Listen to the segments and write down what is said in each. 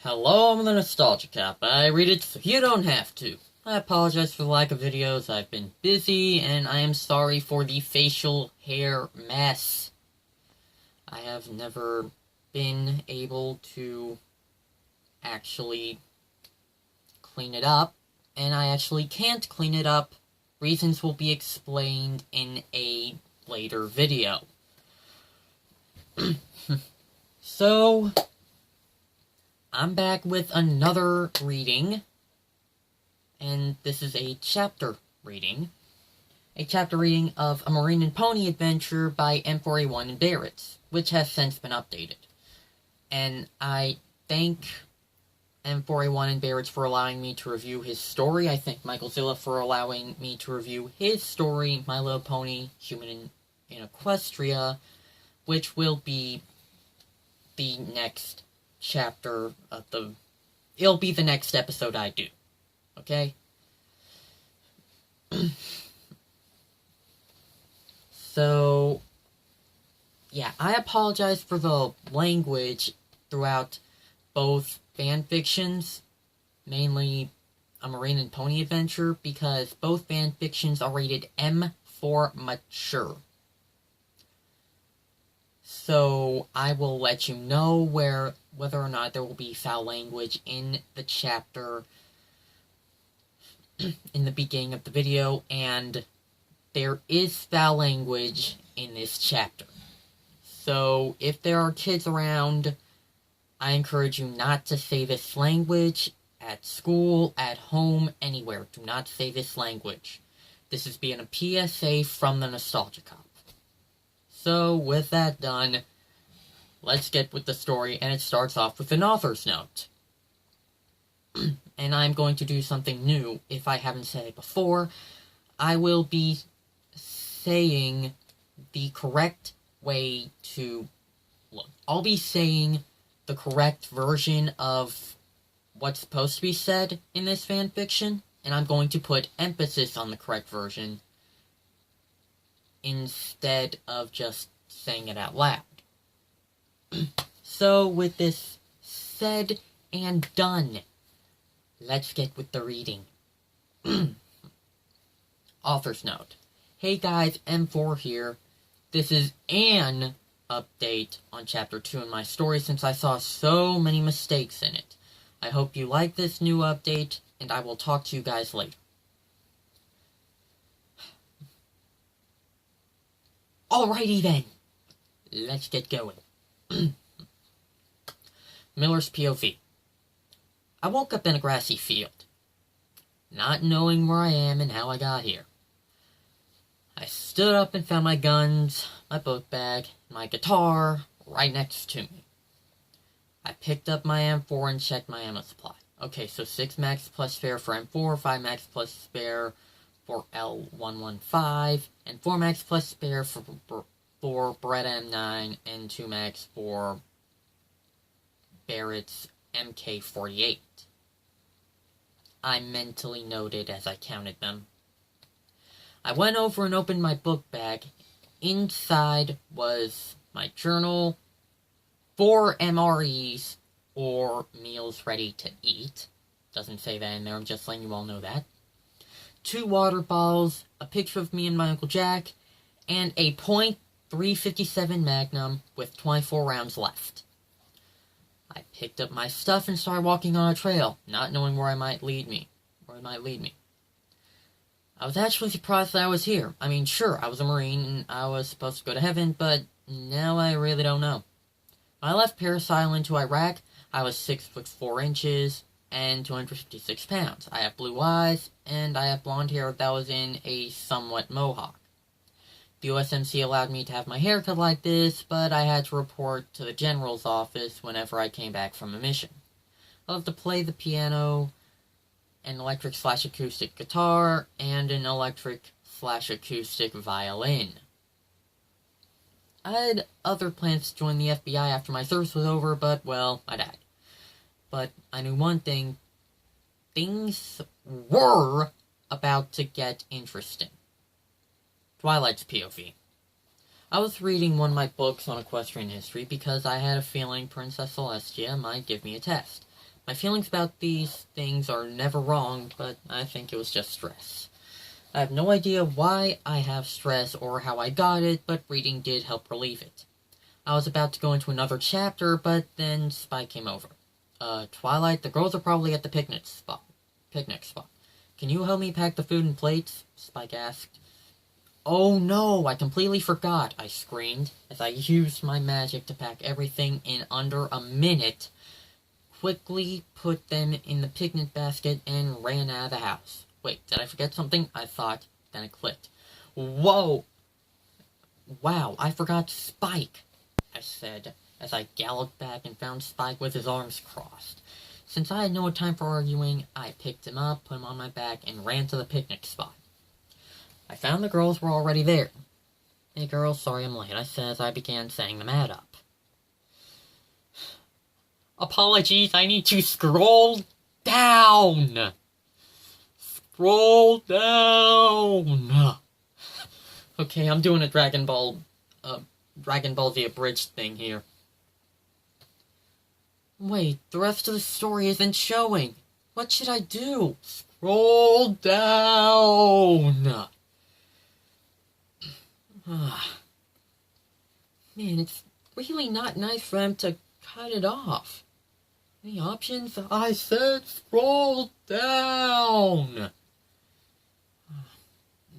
Hello, I'm the Nostalgia Cap. I read it so you don't have to. I apologize for the lack of videos. I've been busy, and I am sorry for the facial hair mess. I have never been able to actually clean it up, and I actually can't clean it up. Reasons will be explained in a later video. So, I'm back with another reading, and this is a chapter reading. A chapter reading of A Marine and Pony Adventure by M4A1 and Barrett's, which has since been updated. And I thank M4A1 and Barrett's for allowing me to review his story. I thank Michael Zilla for allowing me to review his story, My Little Pony, Human in Equestria, which will be the next chapter of it'll be the next episode I do. Okay? So, yeah, I apologize for the language throughout both fanfictions, mainly A Marine and Pony Adventure, because both fanfictions are rated M for mature. So, I will let you know whether or not there will be foul language in the chapter in the beginning of the video, and there is foul language in this chapter. So, if there are kids around, I encourage you not to say this language at school, at home, anywhere. Do not say this language. This is being a PSA from the Nostalgia Cop. So, with that done, let's get with the story, and it starts off with an author's note. And I'm going to do something new. If I haven't said it before, I will be saying the correct way to look. I'll be saying the correct version of what's supposed to be said in this fanfiction, and I'm going to put emphasis on the correct version instead of just saying it out loud. So, with this said and done, let's get with the reading. Author's note. Hey guys, M4 here. This is an update on Chapter 2 in my story since I saw so many mistakes in it. I hope you like this new update, and I will talk to you guys later. Alrighty then, let's get going. Miller's POV. I woke up in a grassy field, not knowing where I am and how I got here. I stood up and found my guns, my book bag, my guitar right next to me. I picked up my M4 and checked my ammo supply. Okay, so 6 max plus spare for M4, 5 max plus spare for L115, and 4 max plus spare for Brett M9, and 2 max for Barrett's MK48. I mentally noted as I counted them. I went over and opened my book bag. Inside was my journal, 4 MREs, or meals ready to eat. Doesn't say that in there, I'm just letting you all know that. 2 water bottles, a picture of me and my Uncle Jack, and a .357 Magnum with 24 rounds left. I picked up my stuff and started walking on a trail, not knowing where it might lead me. I was actually surprised that I was here. I mean, sure, I was a Marine and I was supposed to go to heaven, but now I really don't know. When I left Paris Island to Iraq, I was 6'4" and 256 pounds. I have blue eyes, and I have blonde hair that was in a somewhat mohawk. The USMC allowed me to have my hair cut like this, but I had to report to the general's office whenever I came back from a mission. I love to play the piano, an electric/acoustic guitar, and an electric/acoustic violin. I had other plans to join the FBI after my service was over, but, well, I died. But I knew one thing. Things were about to get interesting. Twilight's POV. I was reading one of my books on equestrian history because I had a feeling Princess Celestia might give me a test. My feelings about these things are never wrong, but I think it was just stress. I have no idea why I have stress or how I got it, but reading did help relieve it. I was about to go into another chapter, but then Spike came over. Twilight, the girls are probably at the picnic spot. Can you help me pack the food and plates? Spike asked. Oh no, I completely forgot, I screamed, as I used my magic to pack everything in under a minute, quickly put them in the picnic basket, and ran out of the house. Wait, did I forget something? I thought, then it clicked. Whoa! Wow, I forgot Spike, I said, as I galloped back and found Spike with his arms crossed. Since I had no time for arguing, I picked him up, put him on my back, and ran to the picnic spot. I found the girls were already there. Hey girls, sorry I'm late, I said as I began setting them up. Apologies, I need to scroll down! Scroll down! Okay, I'm doing a Dragon Ball Z abridged thing here. Wait, the rest of the story isn't showing. What should I do? Scroll down! Man, it's really not nice for them to cut it off. Any options? I said scroll down!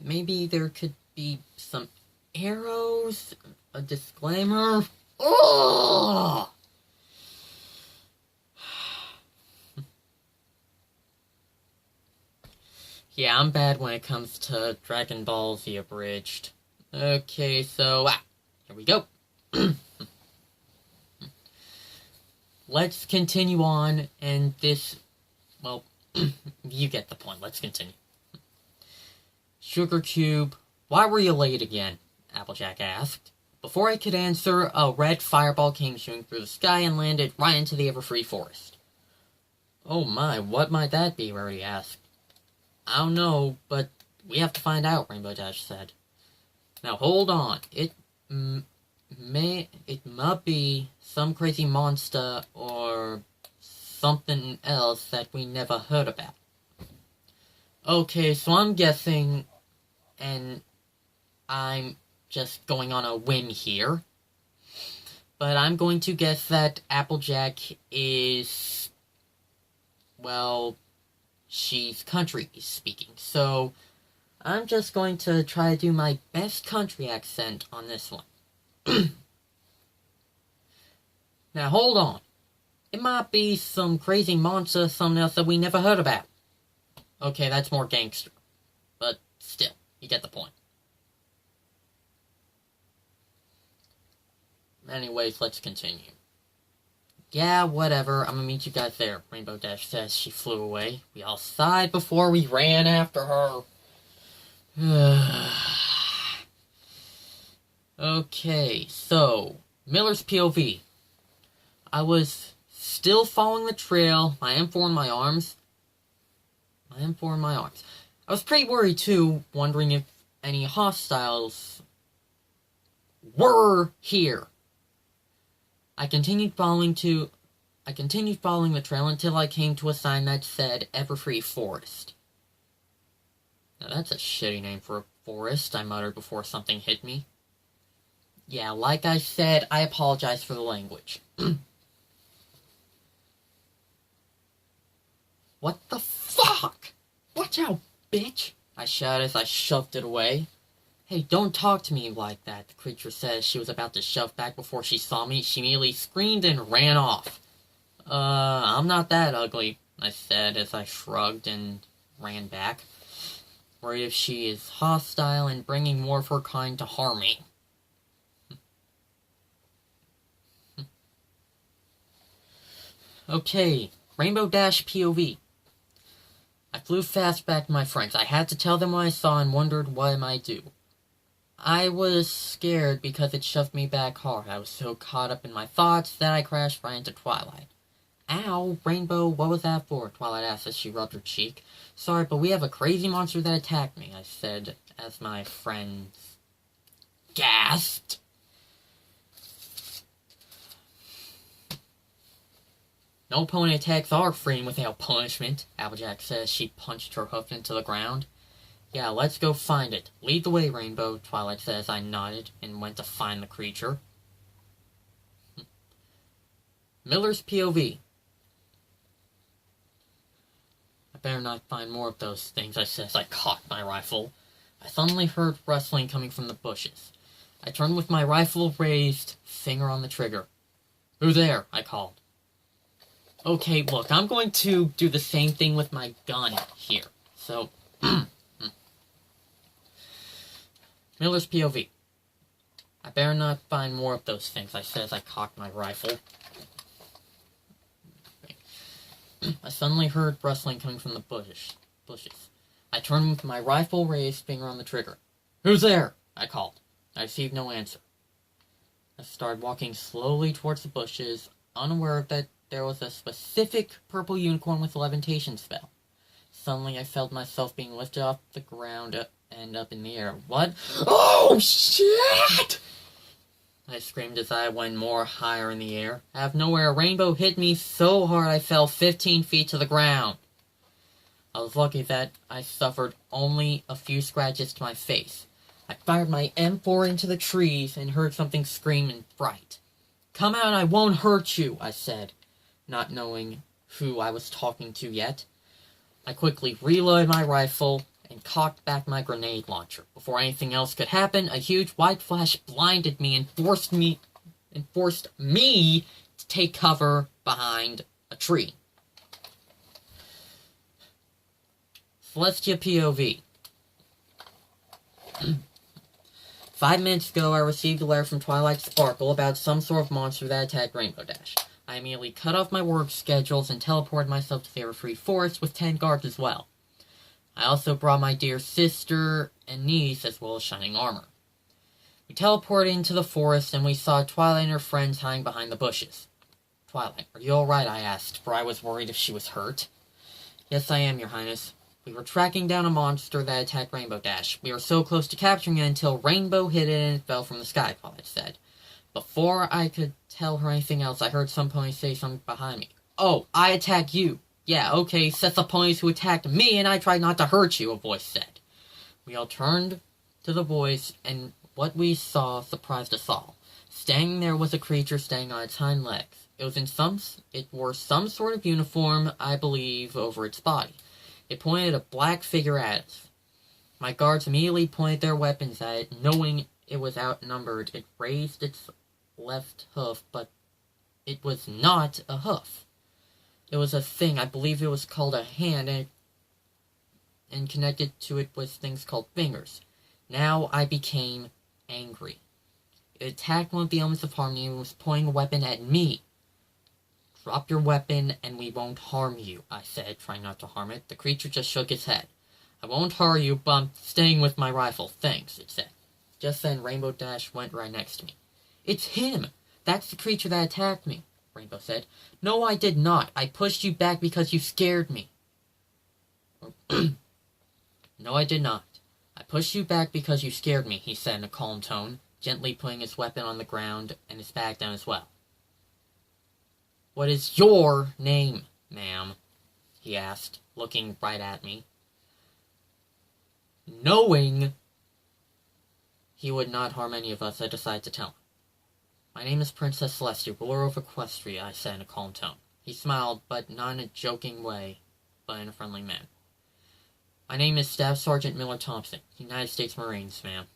Maybe there could be some arrows? A disclaimer? Ugh! Yeah, I'm bad when it comes to Dragon Ball Z Abridged. Okay, so, here we go. Let's continue on, and this, well, you get the point. Let's continue. Sugar Cube, why were you late again? Applejack asked. Before I could answer, a red fireball came shooting through the sky and landed right into the Everfree Forest. Oh my, what might that be? Rarity asked. I don't know, but we have to find out, Rainbow Dash said. Now hold on, it might be some crazy monster or something else that we never heard about. Okay, so I'm guessing, and I'm just going on a whim here, but I'm going to guess that Applejack is, well, she's country speaking, so I'm just going to try to do my best country accent on this one. Now hold on. It might be some crazy monster, something else that we never heard about. Okay, that's more gangster. But still, you get the point. Anyways, let's continue. Yeah, whatever, I'm gonna meet you guys there, Rainbow Dash says. She flew away. We all sighed before we ran after her. Okay, so, Miller's POV. I was still following the trail, my M4 in my arms. I was pretty worried too, wondering if any hostiles were here. I continued following the trail until I came to a sign that said Everfree Forest. Now that's a shitty name for a forest, I muttered before something hit me. Yeah, like I said, I apologize for the language. What the fuck? Watch out, bitch! I shouted as I shoved it away. Hey, don't talk to me like that, the creature said. She was about to shove back before she saw me. She immediately screamed and ran off. I'm not that ugly, I said as I shrugged and ran back. Worried if she is hostile and bringing more of her kind to harm me. Okay, Rainbow Dash POV. I flew fast back to my friends. I had to tell them what I saw and wondered what I might do. I was scared because it shoved me back hard. I was so caught up in my thoughts that I crashed right into Twilight. Ow, Rainbow, what was that for? Twilight asked as she rubbed her cheek. Sorry, but we have a crazy monster that attacked me, I said as my friends gasped. No pony attacks are free and without punishment, Applejack says. She punched her hoof into the ground. Yeah, let's go find it. Lead the way, Rainbow, Twilight says. I nodded and went to find the creature. Miller's POV. I better not find more of those things, I said as I cocked my rifle. I suddenly heard rustling coming from the bushes. I turned with my rifle raised, finger on the trigger. Who there? I called. Okay, look, I'm going to do the same thing with my gun here. So, Miller's POV. I better not find more of those things, I said as I cocked my rifle. I suddenly heard rustling coming from the bushes. I turned with my rifle raised, finger on the trigger. Who's there? I called. I received no answer. I started walking slowly towards the bushes, unaware that there was a specific purple unicorn with a levitation spell. Suddenly I felt myself being lifted off the ground and up in the air. What? Oh, shit! I screamed as I went more higher in the air. Out of nowhere, a rainbow hit me so hard I fell 15 feet to the ground. I was lucky that I suffered only a few scratches to my face. I fired my M4 into the trees and heard something scream in fright. Come out, I won't hurt you, I said, not knowing who I was talking to yet. I quickly reloaded my rifle and cocked back my grenade launcher. Before anything else could happen, a huge white flash blinded me and forced me to take cover behind a tree. Celestia POV. 5 minutes ago, I received a letter from Twilight Sparkle about some sort of monster that attacked Rainbow Dash. I immediately cut off my work schedules and teleported myself to Fairy-Free Forest with 10 guards as well. I also brought my dear sister and niece as well as shining armor. We teleported into the forest and we saw Twilight and her friends hiding behind the bushes. Twilight, are you alright? I asked, for I was worried if she was hurt. Yes, I am, Your Highness. We were tracking down a monster that attacked Rainbow Dash. We were so close to capturing it until Rainbow hit it and it fell from the sky, Twilight said. Before I could tell her anything else, I heard some ponies say something behind me. Oh, I attacked you. Yeah, okay, set the ponies who attacked me and I tried not to hurt you, a voice said. We all turned to the voice and what we saw surprised us all. Standing there was a creature standing on its hind legs. It wore some sort of uniform, I believe, over its body. It pointed a black figure at us. My guards immediately pointed their weapons at it, knowing it was outnumbered. It raised its left hoof, but it was not a hoof. It was a thing, I believe it was called a hand, and connected to it was things called fingers. Now I became angry. It attacked one of the elements of harmony and was pointing a weapon at me. Drop your weapon and we won't harm you, I said, trying not to harm it. The creature just shook its head. I won't harm you, but I'm staying with my rifle. Thanks, it said. Just then, Rainbow Dash went right next to me. It's him! That's the creature that attacked me, Rainbow said. No, I did not. I pushed you back because you scared me. No, I did not. I pushed you back because you scared me, he said in a calm tone, gently putting his weapon on the ground and his bag down as well. What is your name, ma'am? He asked, looking right at me. Knowing he would not harm any of us, I decided to tell him. My name is Princess Celestia, ruler of Equestria, I said in a calm tone. He smiled, but not in a joking way, but in a friendly manner. My name is Staff Sergeant Miller Thompson, United States Marines, ma'am,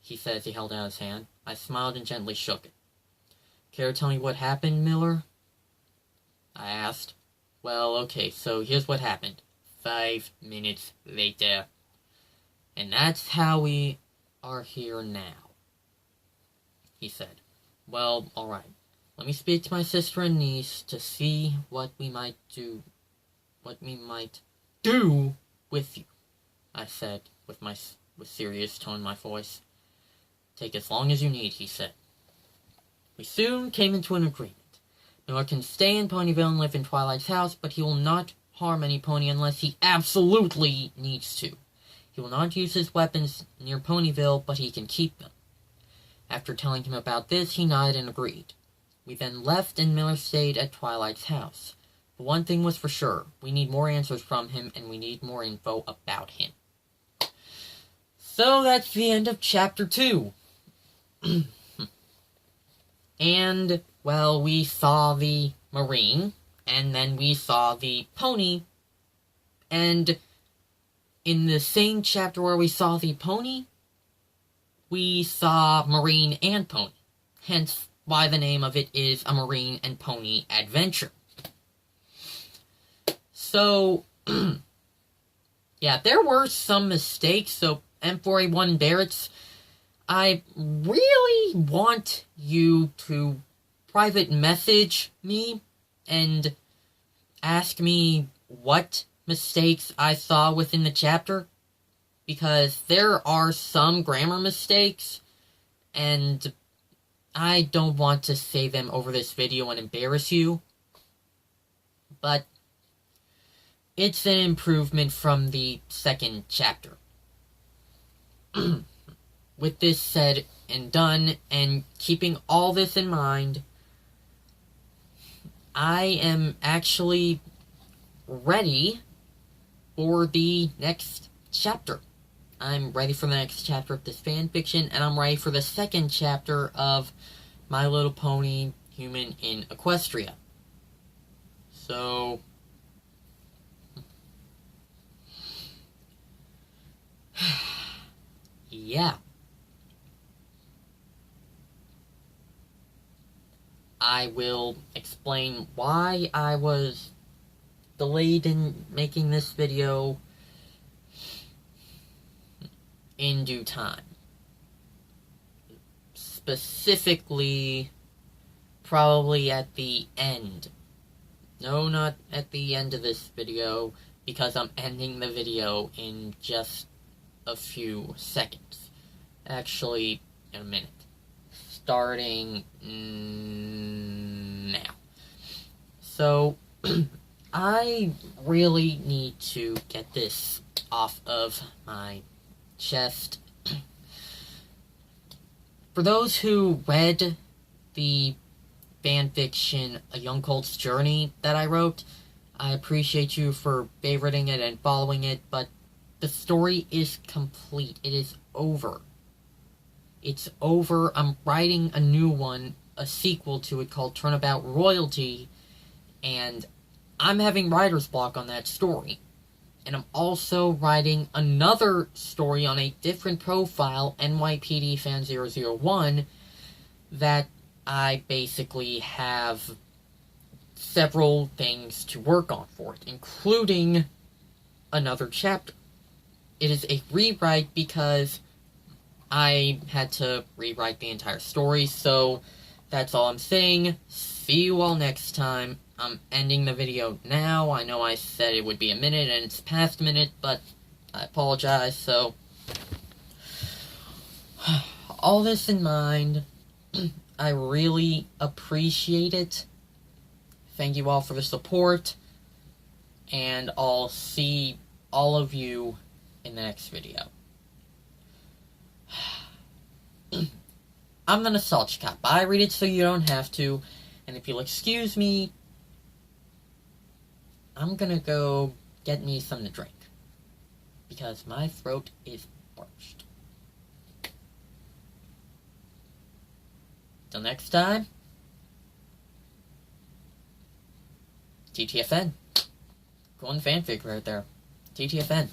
he said as he held out his hand. I smiled and gently shook it. Care to tell me what happened, Miller? I asked. Well, okay, so here's what happened. 5 minutes later. And that's how we are here now, he said. Well, alright. Let me speak to my sister and niece to see what we might do with you, I said with serious tone in my voice. Take as long as you need, he said. We soon came into an agreement. Miller can stay in Ponyville and live in Twilight's house, but he will not harm any pony unless he absolutely needs to. He will not use his weapons near Ponyville, but he can keep them. After telling him about this, he nodded and agreed. We then left and Miller stayed at Twilight's house. But one thing was for sure. We need more answers from him, and we need more info about him. So that's the end of Chapter 2. And, well, we saw the Marine, and then we saw the Pony, and in the same chapter where we saw the Pony, we saw Marine and Pony. Hence why the name of it is A Marine and Pony Adventure. So, yeah, there were some mistakes, so M4A1 Barretts, I really want you to private message me and ask me what mistakes I saw within the chapter, because there are some grammar mistakes, and I don't want to say them over this video and embarrass you, but it's an improvement from the second chapter. With this said and done, and keeping all this in mind, I am actually ready for the next chapter. I'm ready for the next chapter of this fanfiction, and I'm ready for the second chapter of My Little Pony Human in Equestria. So, yeah. I will explain why I was delayed in making this video in due time. Specifically, probably at the end. No, not at the end of this video, because I'm ending the video in just a few seconds. Actually, in a minute. Starting now. So, I really need to get this off of my chest. For those who read the fanfiction A Young Colt's Journey that I wrote, I appreciate you for favoriting it and following it, but the story is complete. It is over. It's over. I'm writing a new one, a sequel to it called Turnabout Royalty, and I'm having writer's block on that story. And I'm also writing another story on a different profile, NYPD Fan 001, that I basically have several things to work on for it, including another chapter. It is a rewrite because I had to rewrite the entire story, so that's all I'm saying. See you all next time. I'm ending the video now. I know I said it would be a minute, and it's past a minute, but I apologize, so all this in mind, I really appreciate it. Thank you all for the support, and I'll see all of you in the next video. I'm the Nostalgia Cop. I read it so you don't have to, and if you'll excuse me, I'm gonna go get me something to drink, because my throat is parched. Till next time, TTFN. Going fanfic right there. TTFN.